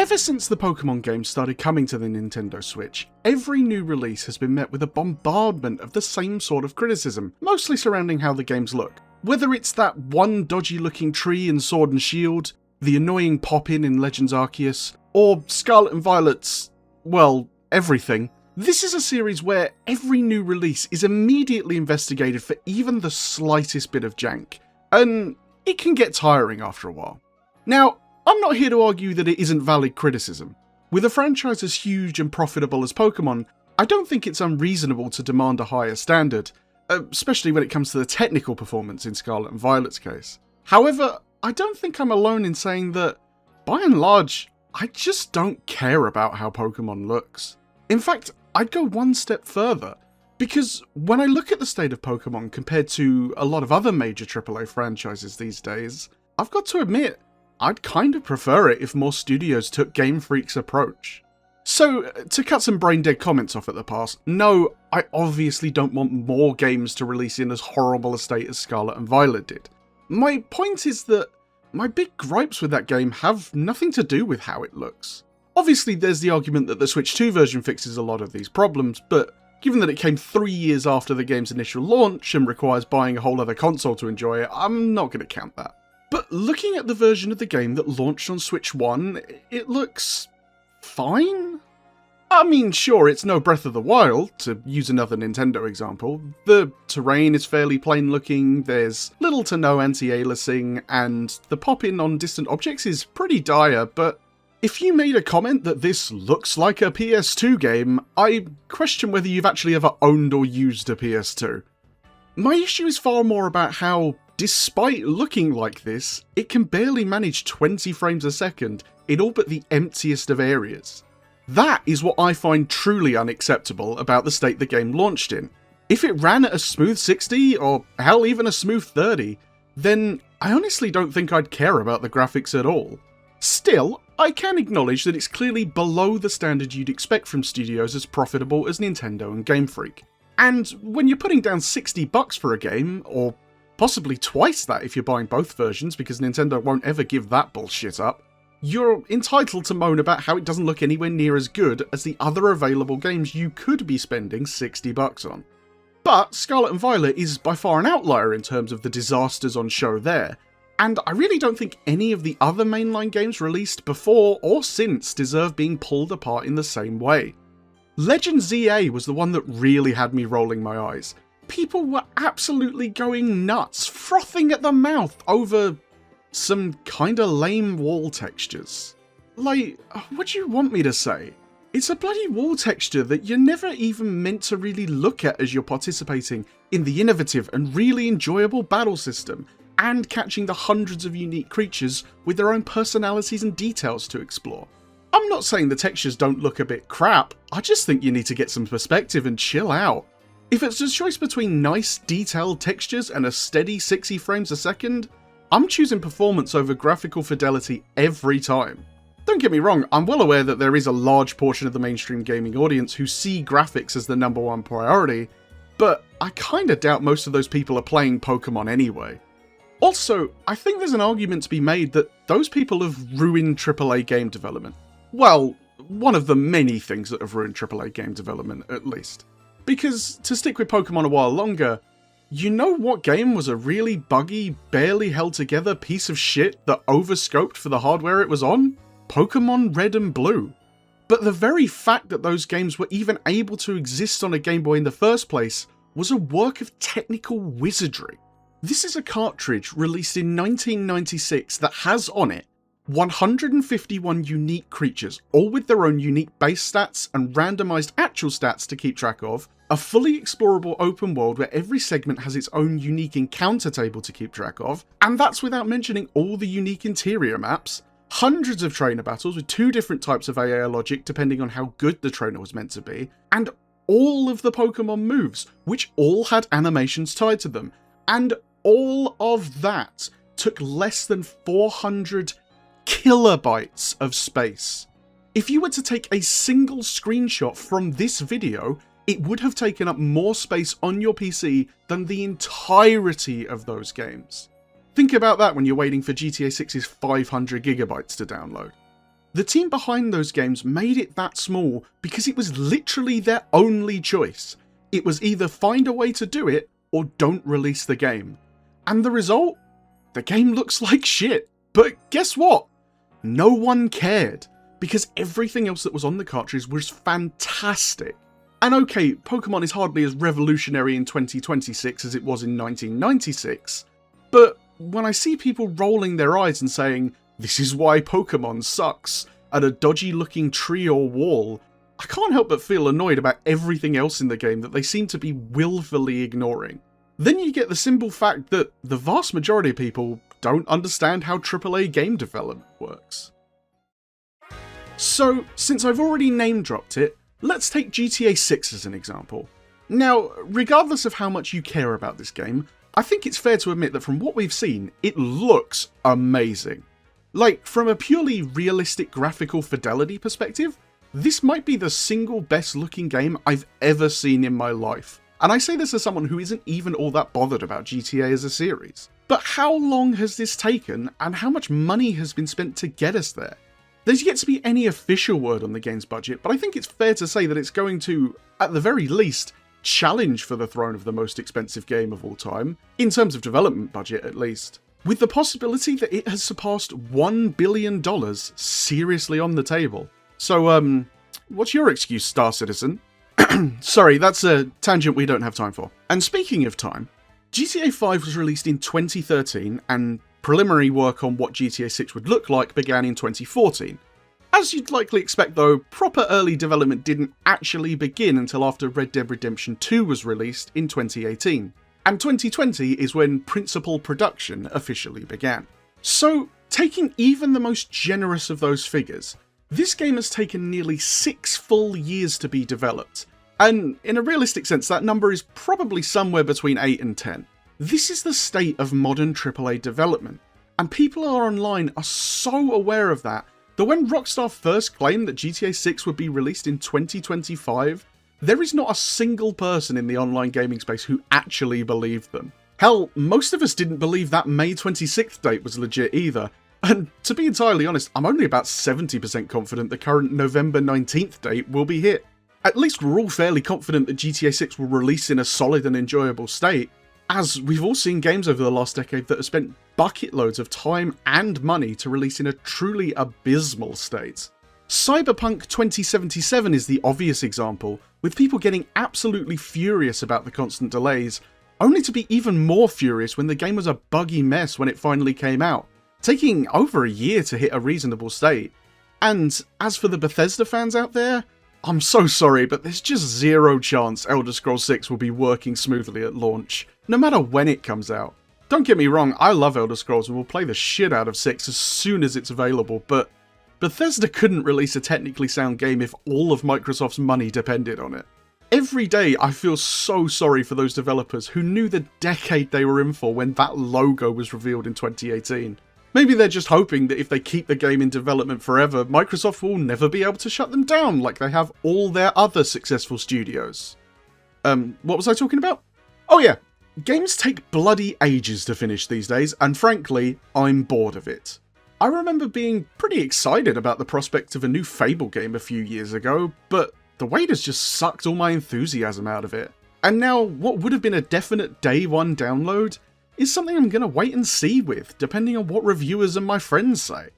Ever since the Pokémon games started coming to the Nintendo Switch, every new release has been met with a bombardment of the same sort of criticism, mostly surrounding how the games look. Whether it's that one dodgy looking tree in Sword and Shield, the annoying pop-in in Legends Arceus, or Scarlet and Violet's, well, everything. This is a series where every new release is immediately investigated for even the slightest bit of jank, and it can get tiring after a while. Now, I'm not here to argue that it isn't valid criticism. With a franchise as huge and profitable as Pokémon, I don't think it's unreasonable to demand a higher standard, especially when it comes to the technical performance in Scarlet and Violet's case. However, I don't think I'm alone in saying that, by and large, I just don't care about how Pokémon looks. In fact, I'd go one step further, because when I look at the state of Pokémon compared to a lot of other major AAA franchises these days, I've got to admit, I'd kind of prefer it if more studios took Game Freak's approach. So, to cut some brain-dead comments off at the pass, no, I obviously don't want more games to release in as horrible a state as Scarlet and Violet did. My point is that my big gripes with that game have nothing to do with how it looks. Obviously, there's the argument that the Switch 2 version fixes a lot of these problems, but given that it came 3 years after the game's initial launch and requires buying a whole other console to enjoy it, I'm not going to count that. But looking at the version of the game that launched on Switch 1, it looks fine? I mean, sure, it's no Breath of the Wild, to use another Nintendo example. The terrain is fairly plain looking, there's little to no anti-aliasing, and the pop-in on distant objects is pretty dire, but if you made a comment that this looks like a PS2 game, I question whether you've actually ever owned or used a PS2. My issue is far more about how, despite looking like this, it can barely manage 20 frames a second in all but the emptiest of areas. That is what I find truly unacceptable about the state the game launched in. If it ran at a smooth 60, or hell, even a smooth 30, then I honestly don't think I'd care about the graphics at all. Still, I can acknowledge that it's clearly below the standard you'd expect from studios as profitable as Nintendo and Game Freak. And when you're putting down $60 for a game, or possibly twice that if you're buying both versions because Nintendo won't ever give that bullshit up, you're entitled to moan about how it doesn't look anywhere near as good as the other available games you could be spending $60 on. But Scarlet and Violet is by far an outlier in terms of the disasters on show there, and I really don't think any of the other mainline games released before or since deserve being pulled apart in the same way. Legends ZA was the one that really had me rolling my eyes. People were absolutely going nuts, frothing at the mouth over some kinda lame wall textures. Like, what do you want me to say? It's a bloody wall texture that you're never even meant to really look at as you're participating in the innovative and really enjoyable battle system, and catching the hundreds of unique creatures with their own personalities and details to explore. I'm not saying the textures don't look a bit crap, I just think you need to get some perspective and chill out. If it's a choice between nice, detailed textures and a steady 60 frames a second, I'm choosing performance over graphical fidelity every time. Don't get me wrong, I'm well aware that there is a large portion of the mainstream gaming audience who see graphics as the #1 priority, but I kinda doubt most of those people are playing Pokémon anyway. Also, I think there's an argument to be made that those people have ruined AAA game development. Well, one of the many things that have ruined AAA game development, at least. Because, to stick with Pokémon a while longer, you know what game was a really buggy, barely held together piece of shit that overscoped for the hardware it was on? Pokémon Red and Blue. But the very fact that those games were even able to exist on a Game Boy in the first place was a work of technical wizardry. This is a cartridge released in 1996 that has on it 151 unique creatures, all with their own unique base stats and randomized actual stats to keep track of, a fully explorable open world where every segment has its own unique encounter table to keep track of, and that's without mentioning all the unique interior maps, hundreds of trainer battles with 2 different types of AI logic depending on how good the trainer was meant to be, and all of the Pokemon moves, which all had animations tied to them, and all of that took less than 400 kilobytes of space. If you were to take a single screenshot from this video, it would have taken up more space on your PC than the entirety of those games. Think about that when you're waiting for GTA 6's 500 gigabytes to download. The team behind those games made it that small because it was literally their only choice. It was either find a way to do it or don't release the game. And the result? The game looks like shit. But guess what? No one cared, because everything else that was on the cartridge was fantastic. And okay, Pokemon is hardly as revolutionary in 2026 as it was in 1996, but when I see people rolling their eyes and saying, "This is why Pokemon sucks," at a dodgy looking tree or wall, I can't help but feel annoyed about everything else in the game that they seem to be willfully ignoring. Then you get the simple fact that the vast majority of people don't understand how AAA game development works. So, since I've already name dropped it, let's take GTA 6 as an example. Now, regardless of how much you care about this game, I think it's fair to admit that from what we've seen, it looks amazing. Like, from a purely realistic graphical fidelity perspective, this might be the single best looking game I've ever seen in my life. And I say this as someone who isn't even all that bothered about GTA as a series. But how long has this taken, and how much money has been spent to get us there? There's yet to be any official word on the game's budget, but I think it's fair to say that it's going to, at the very least, challenge for the throne of the most expensive game of all time, in terms of development budget at least, with the possibility that it has surpassed $1 billion seriously on the table. So, what's your excuse, Star Citizen? Sorry, that's a tangent we don't have time for. And speaking of time, GTA 5 was released in 2013, and preliminary work on what GTA 6 would look like began in 2014. As you'd likely expect though, proper early development didn't actually begin until after Red Dead Redemption 2 was released in 2018. And 2020 is when principal production officially began. So, taking even the most generous of those figures, this game has taken nearly 6 full years to be developed. And in a realistic sense, that number is probably somewhere between 8 and 10. This is the state of modern AAA development, and people online are so aware of that when Rockstar first claimed that GTA 6 would be released in 2025, there is not a single person in the online gaming space who actually believed them. Hell, most of us didn't believe that May 26th date was legit either, and to be entirely honest, I'm only about 70% confident the current November 19th date will be hit. At least we're all fairly confident that GTA 6 will release in a solid and enjoyable state, as we've all seen games over the last decade that have spent bucket loads of time and money to release in a truly abysmal state. Cyberpunk 2077 is the obvious example, with people getting absolutely furious about the constant delays, only to be even more furious when the game was a buggy mess when it finally came out, taking over a year to hit a reasonable state. And as for the Bethesda fans out there, I'm so sorry, but there's just zero chance Elder Scrolls 6 will be working smoothly at launch, no matter when it comes out. Don't get me wrong, I love Elder Scrolls and will play the shit out of 6 as soon as it's available, but Bethesda couldn't release a technically sound game if all of Microsoft's money depended on it. Every day I feel so sorry for those developers who knew the decade they were in for when that logo was revealed in 2018. Maybe they're just hoping that if they keep the game in development forever, Microsoft will never be able to shut them down like they have all their other successful studios. What was I talking about? Oh yeah, games take bloody ages to finish these days, and frankly, I'm bored of it. I remember being pretty excited about the prospect of a new Fable game a few years ago, but the wait has just sucked all my enthusiasm out of it. And now, what would have been a definite day one download is something I'm gonna wait and see with, depending on what reviewers and my friends say.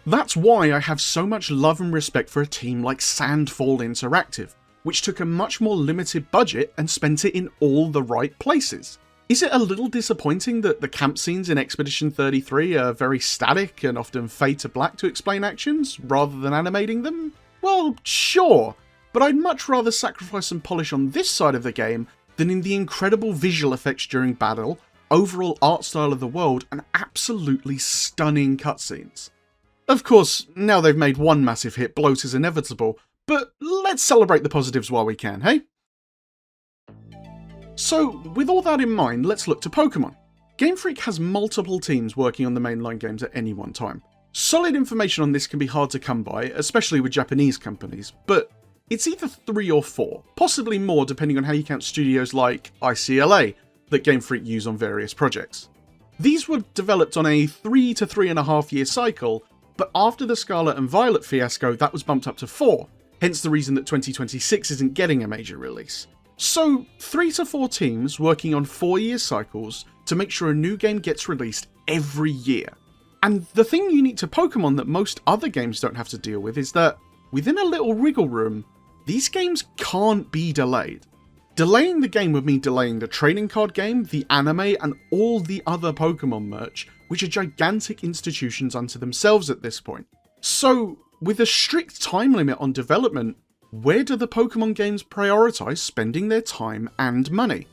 That's why I have so much love and respect for a team like Sandfall Interactive, which took a much more limited budget and spent it in all the right places. Is it a little disappointing that the camp scenes in Expedition 33 are very static and often fade to black to explain actions, rather than animating them? Well, sure, but I'd much rather sacrifice some polish on this side of the game than in the incredible visual effects during battle, overall art style of the world, and absolutely stunning cutscenes. Of course, now they've made one massive hit, bloat is inevitable, but let's celebrate the positives while we can, hey? So, with all that in mind, let's look to Pokémon. Game Freak has multiple teams working on the mainline games at any one time. Solid information on this can be hard to come by, especially with Japanese companies, but it's either 3 or 4, possibly more depending on how you count studios like ICLA, that Game Freak use on various projects. These were developed on a 3 to 3.5 year cycle, but after the Scarlet and Violet fiasco, that was bumped up to 4, hence the reason that 2026 isn't getting a major release. So 3 to 4 teams working on 4-year cycles to make sure a new game gets released every year. And the thing unique to Pokemon that most other games don't have to deal with is that, within a little wriggle room, these games can't be delayed. Delaying the game would mean delaying the trading card game, the anime, and all the other Pokemon merch, which are gigantic institutions unto themselves at this point. So, with a strict time limit on development, where do the Pokemon games prioritise spending their time and money?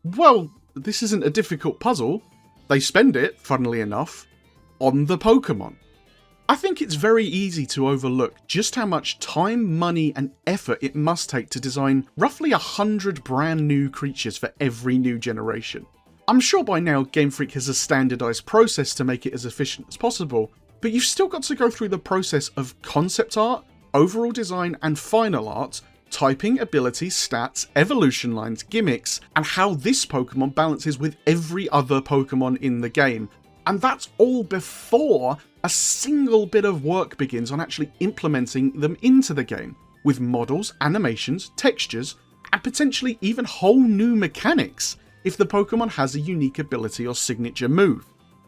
Well, this isn't a difficult puzzle. They spend it, funnily enough, on the Pokemon. I think it's very easy to overlook just how much time, money, and effort it must take to design roughly 100 brand new creatures for every new generation. I'm sure by now Game Freak has a standardised process to make it as efficient as possible, but you've still got to go through the process of concept art, overall design, and final art, typing, abilities, stats, evolution lines, gimmicks, and how this Pokemon balances with every other Pokemon in the game. And that's all before a single bit of work begins on actually implementing them into the game, with models, animations, textures, and potentially even whole new mechanics if the Pokemon has a unique ability or signature move.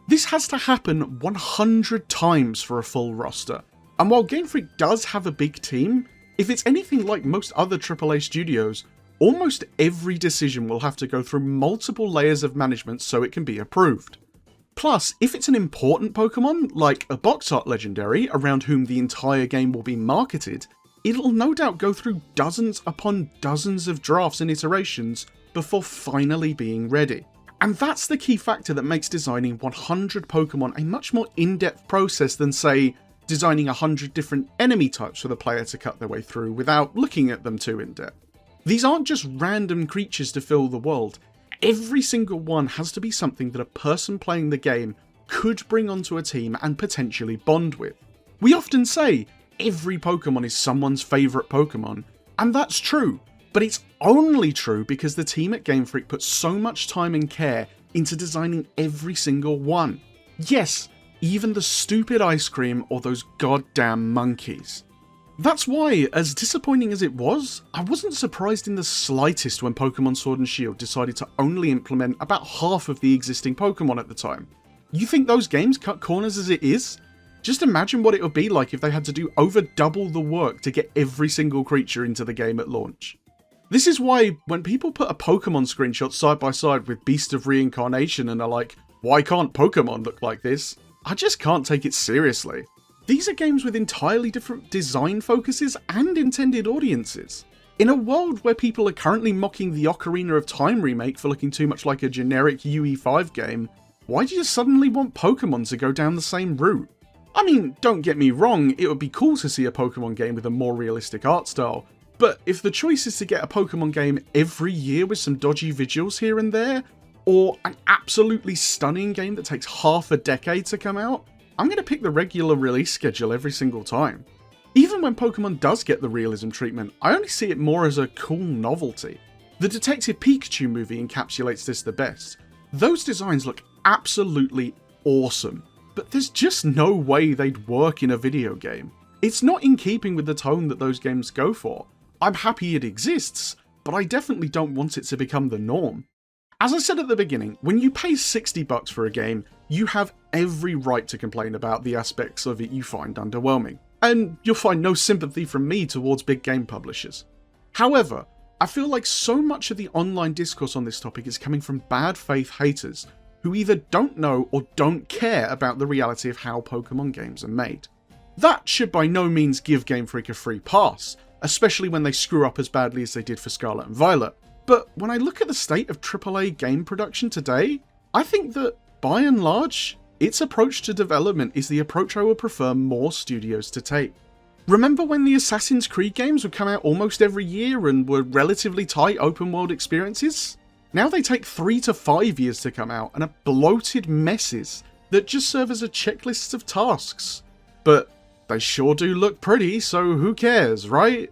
This has to happen 100 times for a full roster, and while Game Freak does have a big team, if it's anything like most other AAA studios, almost every decision will have to go through multiple layers of management so it can be approved. Plus, if it's an important Pokemon, like a box art legendary around whom the entire game will be marketed, it'll no doubt go through dozens upon dozens of drafts and iterations before finally being ready. And that's the key factor that makes designing 100 Pokemon a much more in-depth process than, say, designing 100 different enemy types for the player to cut their way through without looking at them too in-depth. These aren't just random creatures to fill the world. Every single one has to be something that a person playing the game could bring onto a team and potentially bond with. We often say every Pokemon is someone's favourite Pokemon, and that's true, but it's only true because the team at Game Freak put so much time and care into designing every single one. Yes, even the stupid ice cream or those goddamn monkeys. That's why, as disappointing as it was, I wasn't surprised in the slightest when Pokemon Sword and Shield decided to only implement about half of the existing Pokemon at the time. You think those games cut corners as it is? Just imagine what it would be like if they had to do over double the work to get every single creature into the game at launch. This is why when people put a Pokemon screenshot side by side with Beast of Reincarnation and are like, why can't Pokemon look like this? I just can't take it seriously. These are games with entirely different design focuses and intended audiences. In a world where people are currently mocking the Ocarina of Time remake for looking too much like a generic UE5 game, why do you suddenly want Pokemon to go down the same route? I mean, don't get me wrong, it would be cool to see a Pokemon game with a more realistic art style, but if the choice is to get a Pokemon game every year with some dodgy visuals here and there, or an absolutely stunning game that takes half a decade to come out, I'm going to pick the regular release schedule every single time. Even when Pokemon does get the realism treatment, I only see it more as a cool novelty. The Detective Pikachu movie encapsulates this the best. Those designs look absolutely awesome, but there's just no way they'd work in a video game. It's not in keeping with the tone that those games go for. I'm happy it exists, but I definitely don't want it to become the norm. As I said at the beginning, when you pay $60 for a game, you have every right to complain about the aspects of it you find underwhelming, and you'll find no sympathy from me towards big game publishers. However, I feel like so much of the online discourse on this topic is coming from bad faith haters who either don't know or don't care about the reality of how Pokemon games are made. That should by no means give Game Freak a free pass, especially when they screw up as badly as they did for Scarlet and Violet. But when I look at the state of AAA game production today, I think that, by and large, its approach to development is the approach I would prefer more studios to take. Remember when the Assassin's Creed games would come out almost every year and were relatively tight open world experiences? Now they take 3 to 5 years to come out and are bloated messes that just serve as a checklist of tasks. But they sure do look pretty, so who cares, right?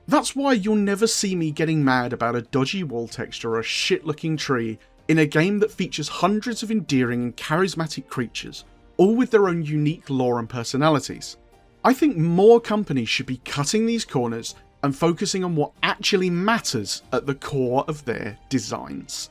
That's why you'll never see me getting mad about a dodgy wall texture or a shit looking tree in a game that features hundreds of endearing and charismatic creatures, all with their own unique lore and personalities. I think more companies should be cutting these corners and focusing on what actually matters at the core of their designs.